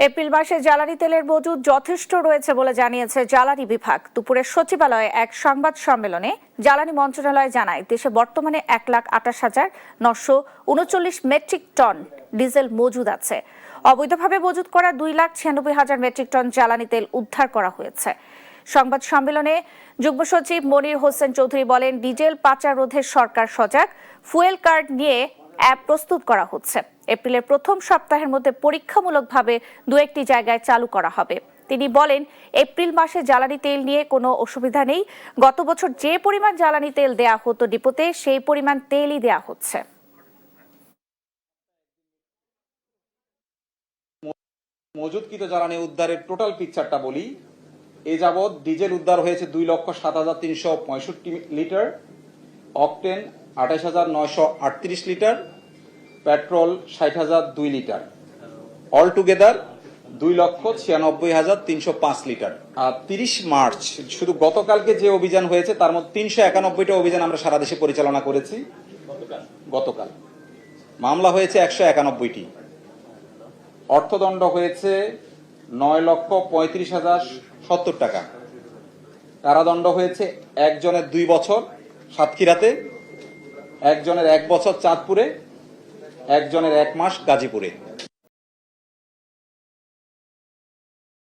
April মাসে জ্বালানি তেলের মজুদ যথেষ্ট রয়েছে বলে জানিয়েছে জ্বালানি বিভাগ। দুপুরে সচিবালয়ে এক সংবাদ সম্মেলনে জ্বালানি মন্ত্রণালয় জানায়, দেশে বর্তমানে 1,28,939 মেট্রিক টন ডিজেল মজুদ আছে। অবৈধভাবে মজুদ করা 2,96,000 মেট্রিক টন জ্বালানি তেল উদ্ধার করা হয়েছে। সংবাদ সম্মেলনে যুগ্ম সচিব মনির হোসেন চৌধুরী বলেন, ডিজেল পাচার রোধে সরকার সজাগ, ফুয়েল কার্ড নিয়ে অ্যাপ প্রস্তুত করা হচ্ছে। এপ্রিলের প্রথম সপ্তাহের মধ্যে পরীক্ষামূলকভাবে দু-একটি জায়গায় চালু করা হবে। তিনি বলেন, এপ্রিল মাসে জ্বালানি তেল নিয়ে কোনো অসুবিধা নেই। গত বছর যে পরিমাণ জ্বালানি তেল দেয়া হতো ডিপোতে, সেই পরিমাণ তেলই দেয়া হচ্ছে। মজুদকৃত জ্বালানি উদ্ধারের টোটাল পিকচারটা বলি। এ যাবৎ ডিজেল উদ্ধার হয়েছে 2,07,365 litre, octane 28,938 litre, petrol 60,002 litre, all together 2,96,305 litre. 30 March শুধু গতকালকে যে অভিযান হয়েছে তার মধ্যে 391টা অভিযান আমরা সারা দেশে পরিচালনা করেছি। গতকাল মামলা হয়েছে 191টি, অর্থদণ্ড হয়েছে 9,35,070 টাকা, কারাদণ্ড হয়েছে একজনের 2 বছর সাতক্ষীরাতে, একজনের 1 বছর চাঁদপুরে, একজনের 1 মাস গাজীপুরে।